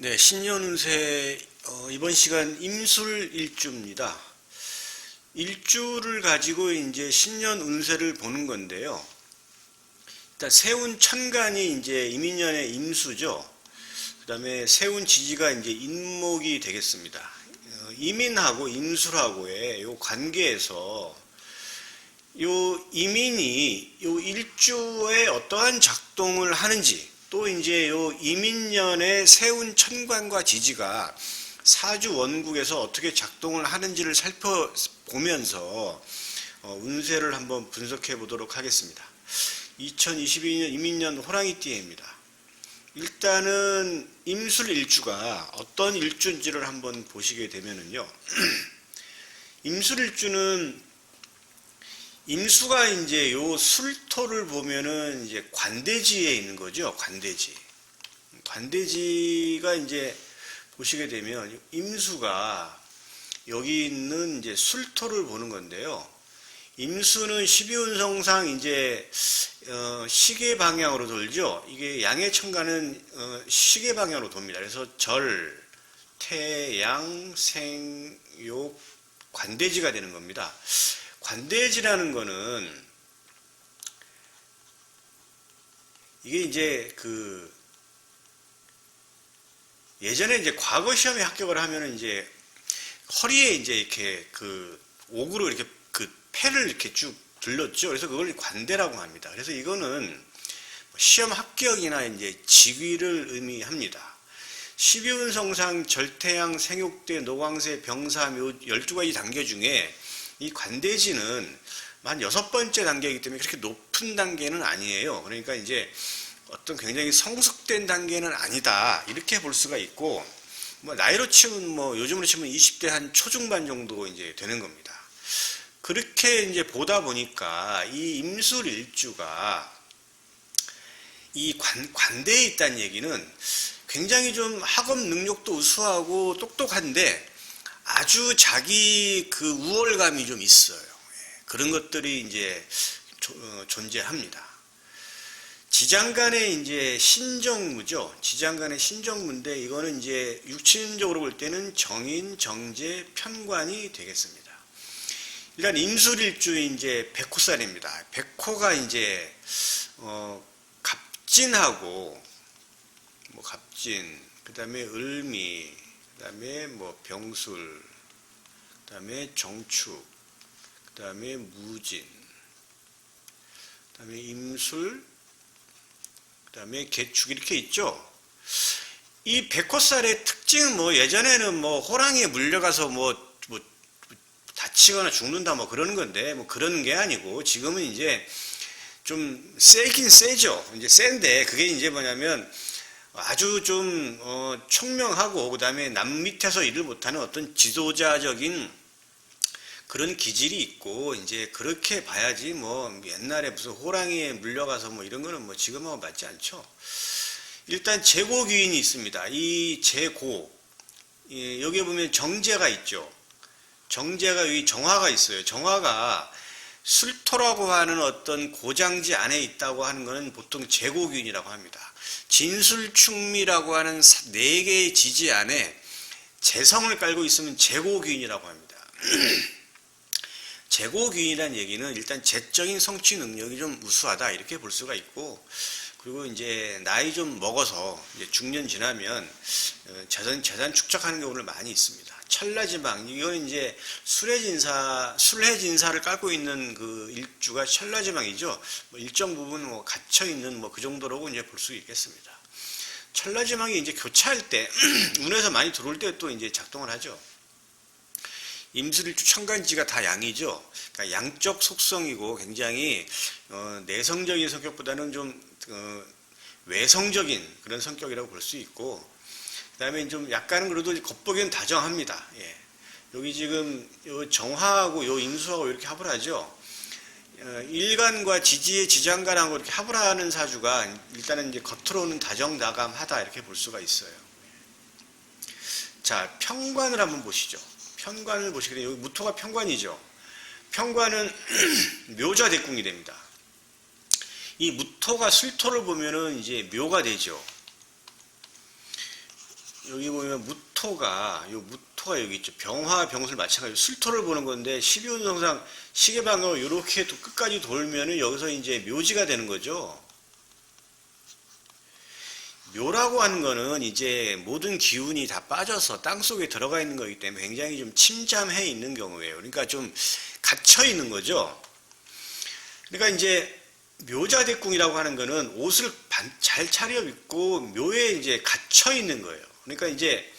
네, 신년 운세 이번 시간 임술일주입니다. 일주를 가지고 이제 신년 운세를 보는 건데요. 일단 세운 천간이 이제 이민년의 임수죠. 그다음에 세운 지지가 이제 인목이 되겠습니다. 이민하고 임술하고의 요 관계에서 요 이민이 요 일주에 어떠한 작동을 하는지, 또 이제 요 이민년의 세운 천간과 지지가 사주 원국에서 어떻게 작동을 하는지를 살펴보면서 운세를 한번 분석해 보도록 하겠습니다. 2022년 이민년 호랑이띠해입니다. 일단은 임술일주가 어떤 일주인지를 한번 보시게 되면은요. 임술일주는 임수가 이제 요 술토를 보면은 이제 관대지에 있는 거죠. 관대지. 관대지가 이제 보시게 되면 임수가 여기 있는 이제 술토를 보는 건데요. 임수는 12운성상 이제 시계 방향으로 돌죠. 이게 양의 천간은 시계 방향으로 돕니다. 그래서 절, 태양, 생, 욕, 관대지가 되는 겁니다. 관대지라는 거는 이게 이제 예전에 이제 과거 시험에 합격을 하면은 이제 허리에 이제 이렇게 옥으로 이렇게 패를 이렇게 쭉 들렀죠. 그래서 그걸 관대라고 합니다. 그래서 이거는 시험 합격이나 이제 직위를 의미합니다. 12운성상 절태양, 생육대, 노광세, 병사, 묘 12가지 단계 중에 이 관대지는 한 6번째 단계이기 때문에 그렇게 높은 단계는 아니에요. 그러니까 이제 어떤 굉장히 성숙된 단계는 아니다, 이렇게 볼 수가 있고, 뭐 나이로 치면 요즘으로 치면 20대 한 초중반 정도 이제 되는 겁니다. 그렇게 이제 보다 보니까 이 임술일주가 이 관대에 있다는 얘기는 굉장히 좀 학업 능력도 우수하고 똑똑한데 아주 자기 우월감이 좀 있어요. 그런 것들이 이제 존재합니다. 지장간의 이제 신정무죠. 지장간의 신정무인데 이거는 이제 육신적으로 볼 때는 정인, 정제, 편관이 되겠습니다. 일단 임술일주 이제 백호살입니다. 백호가 이제 갑진하고 갑진, 그다음에 을미, 그다음에 병술, 그다음에 정축, 그다음에 무진, 그다음에 임술, 그다음에 개축, 이렇게 있죠. 이 백호살의 특징은 예전에는 호랑이에 물려가서 다치거나 죽는다 그러는 건데 그런 게 아니고, 지금은 이제 좀 세긴 세죠. 이제 센데 그게 이제 뭐냐면 아주 좀 총명하고, 그다음에 남 밑에서 일을 못하는 어떤 지도자적인 그런 기질이 있고, 이제 그렇게 봐야지 옛날에 무슨 호랑이에 물려가서 이런 거는 지금하고 맞지 않죠. 일단 제고귀인이 있습니다. 이 제고, 여기에 보면 정제가 있죠. 정제가 여기 정화가 있어요. 정화가 술토라고 하는 어떤 고장지 안에 있다고 하는 것은 보통 제고귀인이라고 합니다. 진술충미라고 하는 4개의 지지 안에 재성을 깔고 있으면 제고귀인이라고 합니다. 제고귀인이라는 얘기는 일단 재적인 성취 능력이 좀 우수하다, 이렇게 볼 수가 있고, 그리고 이제 나이 좀 먹어서 이제 중년 지나면 재산 축적하는 경우를 많이 있습니다. 천라지방, 이거는 이제 술해진사를 깔고 있는 일주가 천라지방이죠. 일정 부분 갇혀 있는 그 정도라고 이제 볼 수 있겠습니다. 천라지방이 이제 교차할 때 운에서 많이 들어올 때 또 이제 작동을 하죠. 임술일주 천간지가 다 양이죠. 그러니까 양적 속성이고 굉장히 내성적인 성격보다는 좀 외성적인 그런 성격이라고 볼 수 있고, 그 다음에 좀 약간은 그래도 겉보기엔 다정합니다. 예. 여기 지금 요 정화하고 요 임수하고 이렇게 합을 하죠. 일간과 지지의 지장간하고 이렇게 합을 하는 사주가 일단은 이제 겉으로는 다정다감하다, 이렇게 볼 수가 있어요. 자, 편관을 한번 보시죠. 편관을 보시게 되면 여기 무토가 편관이죠. 편관은 묘자 대궁이 됩니다. 이 무토가 술토를 보면은 이제 묘가 되죠. 여기 보면 무토가 여기 있죠. 병화, 병술 마찬가지로 술토를 보는 건데 12운성상 시계 방향으로 이렇게 끝까지 돌면은 여기서 이제 묘지가 되는 거죠. 묘라고 하는 거는 이제 모든 기운이 다 빠져서 땅 속에 들어가 있는 거기 때문에 굉장히 좀 침잠해 있는 경우예요. 그러니까 좀 갇혀 있는 거죠. 그러니까 이제 묘자대궁이라고 하는 거는 옷을 잘 차려입고 묘에 이제 갇혀 있는 거예요. 그러니까 이제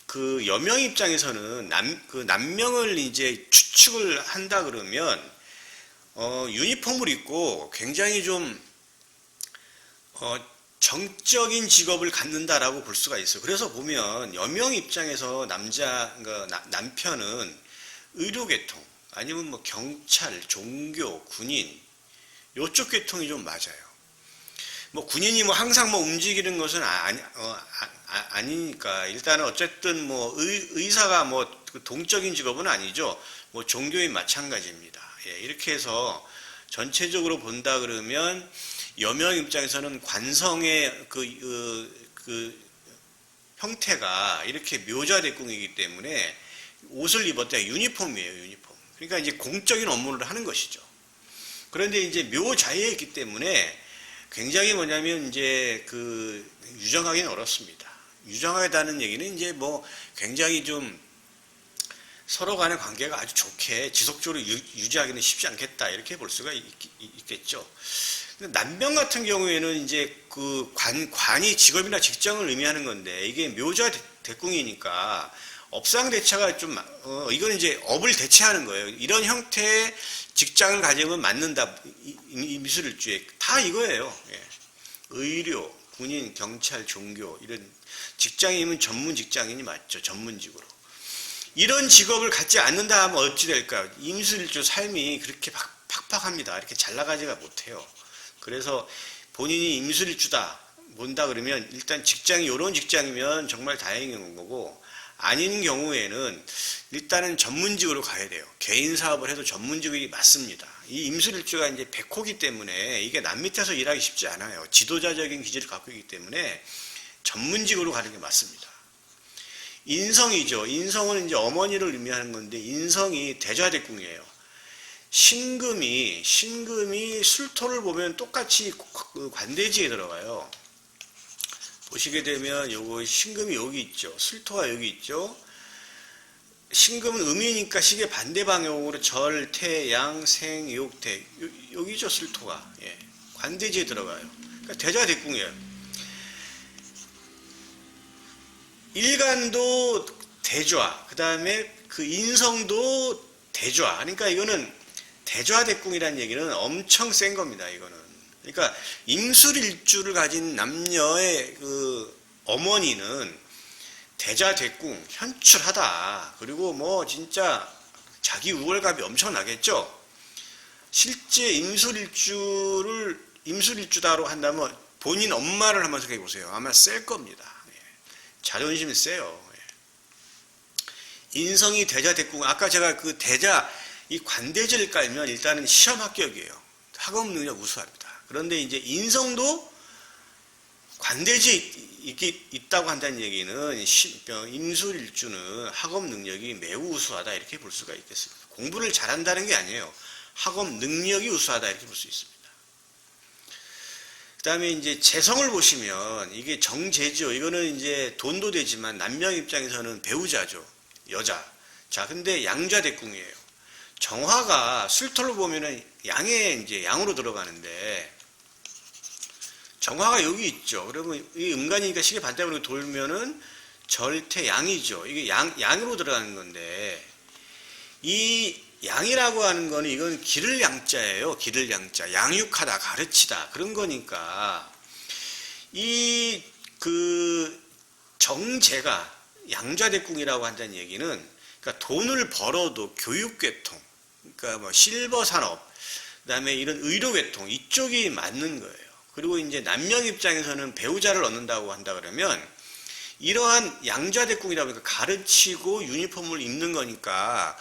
그 여명 입장에서는 남명을 이제 추측을 한다 그러면 유니폼을 입고 굉장히 좀 정적인 직업을 갖는다라고 볼 수가 있어요. 그래서 보면 여명 입장에서 남편은 의료계통 아니면 뭐 경찰, 종교, 군인 요쪽 계통이 좀 맞아요. 뭐 군인이 뭐 항상 뭐 움직이는 것은 아니니까 일단은 어쨌든 뭐 의사가 뭐 동적인 직업은 아니죠. 뭐 종교인 마찬가지입니다. 예, 이렇게 해서 전체적으로 본다 그러면 여명 입장에서는 관성의 그 형태가 이렇게 묘자대궁이기 때문에 옷을 입었다 유니폼이에요, 유니폼. 그러니까 이제 공적인 업무를 하는 것이죠. 그런데 이제 묘자에 있기 때문에 굉장히 뭐냐면 이제 그 유정하기는 어렵습니다. 유정하다는 얘기는 이제 뭐 굉장히 좀 서로 간의 관계가 아주 좋게 지속적으로 유지하기는 쉽지 않겠다 이렇게 볼 수가 있겠죠. 남명 같은 경우에는 이제 그 관이 직업이나 직장을 의미하는 건데 이게 묘자 대궁이니까 업상 대체가 좀 이거는 이제 업을 대체하는 거예요. 이런 형태의 직장을 가지면 맞는다. 이 미술일주에 다 이거예요. 예. 의료, 군인, 경찰, 종교 이런 직장이면 전문 직장인이 맞죠. 전문직으로. 이런 직업을 갖지 않는다 하면 어찌 될까요? 이 미술일주 삶이 그렇게 팍팍합니다. 이렇게 잘 나가지가 못해요. 그래서 본인이 임술일주다 본다 그러면 일단 직장이 이런 직장이면 정말 다행인 거고 아닌 경우에는 일단은 전문직으로 가야 돼요. 개인 사업을 해도 전문직이 맞습니다. 이 임술일주가 이제 백호기 때문에 이게 남 밑에서 일하기 쉽지 않아요. 지도자적인 기질을 갖고 있기 때문에 전문직으로 가는 게 맞습니다. 인성이죠. 인성은 이제 어머니를 의미하는 건데 인성이 대좌대궁이에요. 신금이 술토를 보면 똑같이 관대지에 들어가요. 보시게 되면 요거 신금이 여기 있죠. 술토가 여기 있죠. 신금은 음이니까 시계 반대 방향으로 절, 태, 양, 생, 욕, 대 여기죠. 술토가 예. 관대지에 들어가요. 그러니까 대좌대궁이에요. 일간도 대좌, 그 다음에 그 인성도 대좌. 그러니까 이거는 대좌대궁이라는 얘기는 엄청 센 겁니다. 이거는. 그러니까 임술일주를 가진 남녀의 그 어머니는 대좌대궁 현출하다. 그리고 뭐 진짜 자기 우월감이 엄청나겠죠. 실제 임술일주다로 한다면 본인 엄마를 한번 생각해 보세요. 아마 셀 겁니다. 자존심이 세요. 인성이 대좌대궁. 아까 제가 그 대좌 이 관대지를 깔면 일단은 시험 합격이에요. 학업 능력 우수합니다. 그런데 이제 인성도 관대지에 있다고 한다는 얘기는 임술일주는 학업 능력이 매우 우수하다 이렇게 볼 수가 있겠습니다. 공부를 잘한다는 게 아니에요. 학업 능력이 우수하다 이렇게 볼 수 있습니다. 그 다음에 이제 재성을 보시면 이게 정재죠. 이거는 이제 돈도 되지만 남명 입장에서는 배우자죠. 여자. 자, 근데 양좌대궁이에요. 정화가 술토를 보면은 이제 양으로 들어가는데 정화가 여기 있죠. 그러면 이 음간이니까 시계 반대로 돌면은 절태 양이죠. 이게 양으로 들어가는 건데 이 양이라고 하는 거는 이건 기를 양자예요. 기를 양자. 양육하다, 가르치다 그런 거니까 이 그 정제가 양좌대궁이라고 한다는 얘기는 그러니까 돈을 벌어도 교육계통, 그러니까 뭐 실버 산업, 그다음에 이런 의료계통 이쪽이 맞는 거예요. 그리고 이제 남명 입장에서는 배우자를 얻는다고 한다 그러면 이러한 양좌대궁이라고 하니까 가르치고 유니폼을 입는 거니까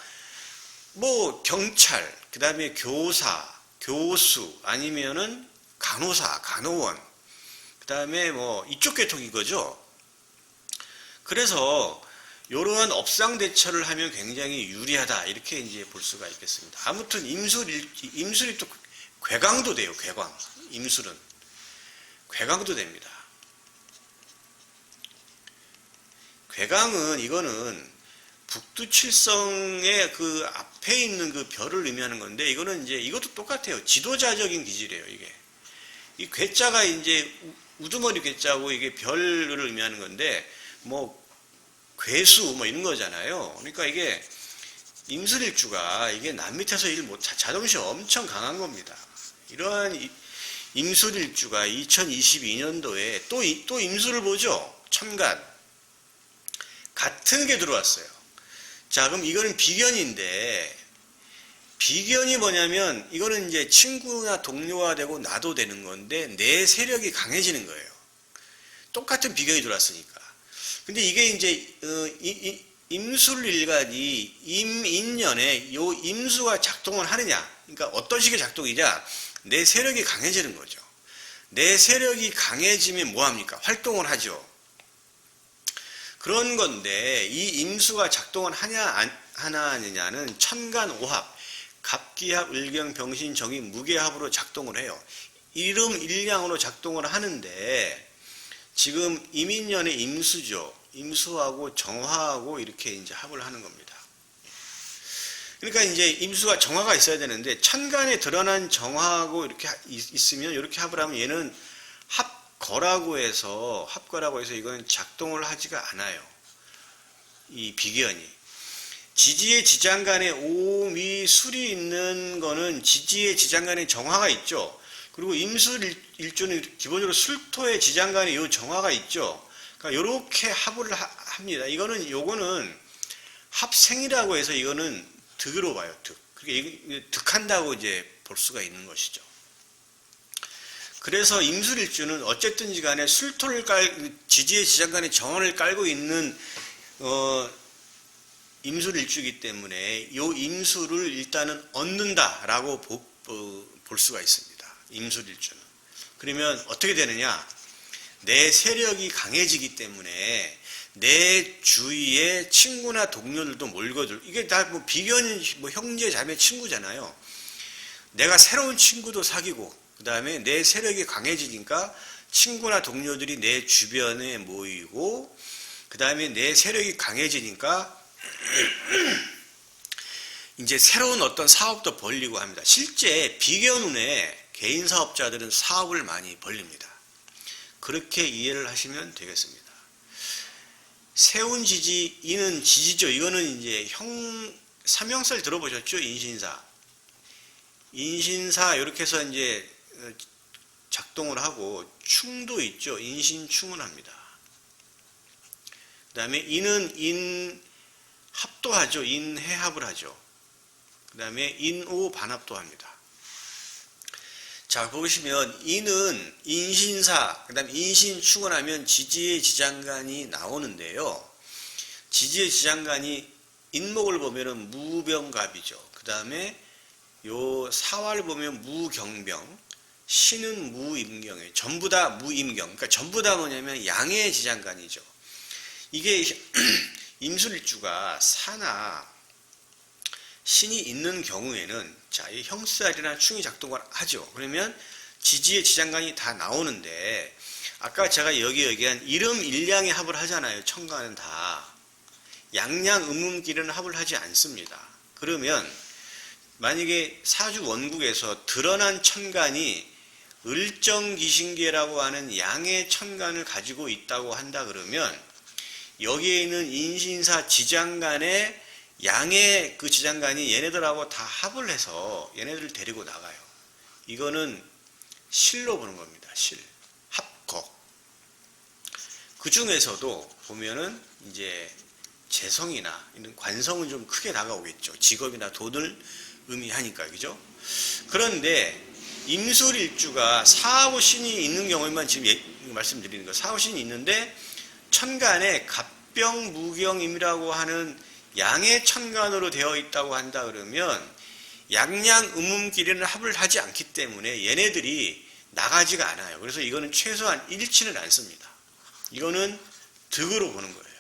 뭐 경찰, 그다음에 교사, 교수 아니면은 간호사, 간호원, 그다음에 뭐 이쪽 계통인 거죠. 그래서 이러한 업상대처를 하면 굉장히 유리하다 이렇게 이제 볼 수가 있겠습니다. 아무튼 임술이 또 괴강도 돼요. 괴강. 임술은 괴강도 됩니다. 괴강은 이거는 북두칠성의 그 앞에 있는 그 별을 의미하는 건데, 이거는 이제 이것도 똑같아요. 지도자적인 기질이에요. 이게 이 괴자가 이제 우두머리 괴자고 이게 별을 의미하는 건데, 뭐 괴수 뭐 이런 거잖아요. 그러니까 이게 임술일주가 이게 남 밑에서 일 못, 자존심이 엄청 강한 겁니다. 이러한 임술일주가 2022년도에 또 임술을 보죠. 천간 같은 게 들어왔어요. 자, 그럼 이거는 비견인데, 비견이 뭐냐면 이거는 이제 친구나 동료가 되고 나도 되는 건데 내 세력이 강해지는 거예요. 똑같은 비견이 들어왔으니까. 근데 이게 이제 임술일간이 임인년에 요 임수가 작동을 하느냐, 그러니까 어떤 식의 작동이냐, 내 세력이 강해지는 거죠. 내 세력이 강해지면 뭐합니까? 활동을 하죠. 그런 건데 이 임수가 작동을 하나 아니냐는 천간오합, 갑기합, 을경, 병신, 정이, 무게합으로 작동을 해요. 일음 일량으로 작동을 하는데 지금 임인년의 임수죠. 임수하고 정화하고 이렇게 이제 합을 하는 겁니다. 그러니까 이제 임수가 정화가 있어야 되는데 천간에 드러난 정화하고 이렇게 있으면 이렇게 합을 하면 얘는 합거라고 해서 이건 작동을 하지가 않아요. 이 비견이. 지지의 지장간에 오미술이 있는 거는 지지의 지장간에 정화가 있죠. 그리고 임술일주는 기본적으로 술토의 지장간에 이 정화가 있죠. 그러니까 이렇게 합을 합니다. 요거는 합생이라고 해서 이거는 득으로 봐요. 득. 그러니까 득한다고 이제 볼 수가 있는 것이죠. 그래서 임술일주는 어쨌든지 간에 술토를 지지의 지장간에 정화를 깔고 있는 임술일주이기 때문에 이 임수를 일단은 얻는다라고 볼 수가 있습니다. 임술일주는. 그러면 어떻게 되느냐? 내 세력이 강해지기 때문에 내 주위에 친구나 동료들도 몰거들. 이게 다 뭐 비견, 뭐 형제, 자매, 친구잖아요. 내가 새로운 친구도 사귀고, 그 다음에 내 세력이 강해지니까 친구나 동료들이 내 주변에 모이고, 그 다음에 내 세력이 강해지니까 이제 새로운 어떤 사업도 벌리고 합니다. 실제 비견운에 개인 사업자들은 사업을 많이 벌립니다. 그렇게 이해를 하시면 되겠습니다. 세운지지, 이는 지지죠. 이거는 이제 삼형살 들어보셨죠? 인신사 이렇게 해서 이제 작동을 하고, 충도 있죠. 인신충은 합니다. 그 다음에 인은 합도 하죠. 인해합을 하죠. 그 다음에 인오 반합도 합니다. 자, 보시면 인은 인신사, 그 다음에 인신충을 하면 지지의 지장간이 나오는데요. 지지의 지장간이 인목을 보면은 무병갑이죠. 그 다음에 요 사화를 보면 무경병, 신은 무임경이에요. 전부 다 무임경. 그러니까 전부 다 뭐냐면 양의 지장간이죠. 이게 임술일주가 사나 신이 있는 경우에는 자, 이 형살이나 충이 작동을 하죠. 그러면 지지의 지장간이 다 나오는데, 아까 제가 여기 얘기한 일음 일량의 합을 하잖아요. 천간은 다. 양양 음음길은 합을 하지 않습니다. 그러면 만약에 사주 원국에서 드러난 천간이 을정기신계라고 하는 양의 천간을 가지고 있다고 한다 그러면 여기에 있는 인신사 지장간에 양의 그 지장간이 얘네들하고 다 합을 해서 얘네들을 데리고 나가요. 이거는 실로 보는 겁니다. 실. 합거. 그 중에서도 보면은 이제 재성이나 이런 관성은 좀 크게 다가오겠죠. 직업이나 돈을 의미하니까, 그죠? 그런데 임술일주가 사하고 신이 있는 경우에만 지금 말씀드리는 거예요. 사하고 신이 있는데 천간에 갑병 무경임이라고 하는 양의 천간으로 되어 있다고 한다 그러면 양양 음음끼리는 합을 하지 않기 때문에 얘네들이 나가지가 않아요. 그래서 이거는 최소한 잃지는 않습니다. 이거는 득으로 보는 거예요.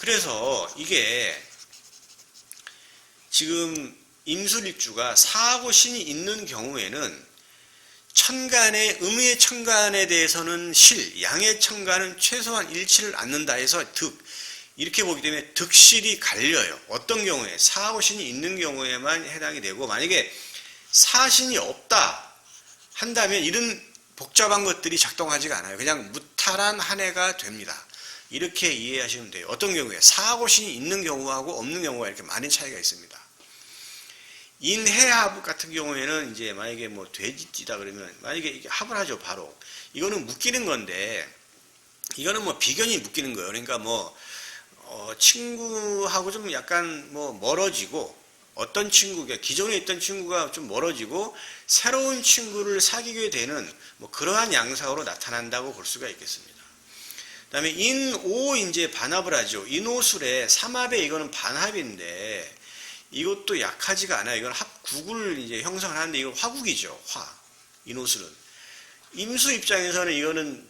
그래서 이게 지금 임술일주가 사하고 신이 있는 경우에는 천간의 음의 천간에 대해서는 실, 양의 천간은 최소한 일치를 않는다 해서 득, 이렇게 보기 때문에 득실이 갈려요. 어떤 경우에 사하고 신이 있는 경우에만 해당이 되고, 만약에 사신이 없다 한다면 이런 복잡한 것들이 작동하지가 않아요. 그냥 무탈한 한 해가 됩니다. 이렇게 이해하시면 돼요. 어떤 경우에 사하고 신이 있는 경우하고 없는 경우가 이렇게 많은 차이가 있습니다. 인해합 같은 경우에는 이제 만약에 뭐 돼지띠다 그러면 만약에 이게 합을 하죠. 바로 이거는 묶이는 건데, 이거는 뭐 비견이 묶이는 거예요. 그러니까 뭐 친구하고 좀 약간 뭐 멀어지고, 어떤 친구가 기존에 있던 친구가 좀 멀어지고 새로운 친구를 사귀게 되는 뭐 그러한 양상으로 나타난다고 볼 수가 있겠습니다. 그다음에 인오 이제 반합을 하죠. 인오술에 삼합에 이거는 반합인데 이것도 약하지가 않아요. 이건 합국을 이제 형성을 하는데 이건 화국이죠. 인오술은. 임수 입장에서는 이거는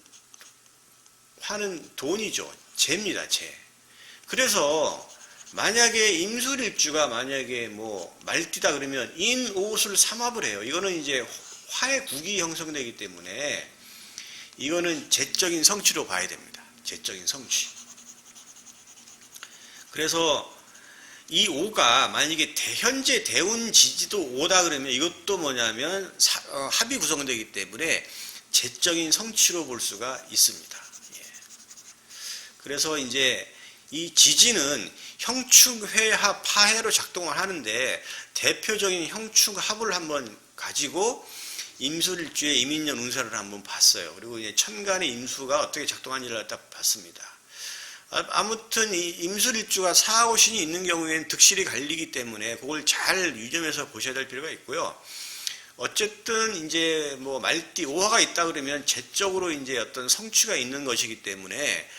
화는 돈이죠. 재입니다. 재. 그래서 만약에 임술일주가 만약에 뭐 말띠다 그러면 인오술 삼합을 해요. 이거는 이제 화의 국이 형성되기 때문에 이거는 재적인 성취로 봐야 됩니다. 재적인 성취. 그래서 이 오가 만약에 현재 대운 지지도 오다 그러면 이것도 뭐냐면 합이 구성되기 때문에 재적인 성취로 볼 수가 있습니다. 예. 그래서 이제 이 지지는 형축회합 파해로 작동을 하는데 대표적인 형축합을 한번 가지고 임술일주의 임인년 운세를 한번 봤어요. 그리고 이제 천간의 임수가 어떻게 작동하는지를 갖다 봤습니다. 아무튼 이 임술일주가 사하고 신이 있는 경우에는 득실이 갈리기 때문에 그걸 잘 유념해서 보셔야 될 필요가 있고요. 어쨌든 이제 뭐 말띠 오화가 있다 그러면 재적으로 이제 어떤 성취가 있는 것이기 때문에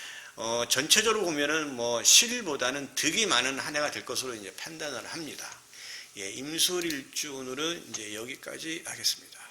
전체적으로 보면은 뭐 실보다는 득이 많은 한 해가 될 것으로 이제 판단을 합니다. 예, 임술일주 오늘은 이제 여기까지 하겠습니다.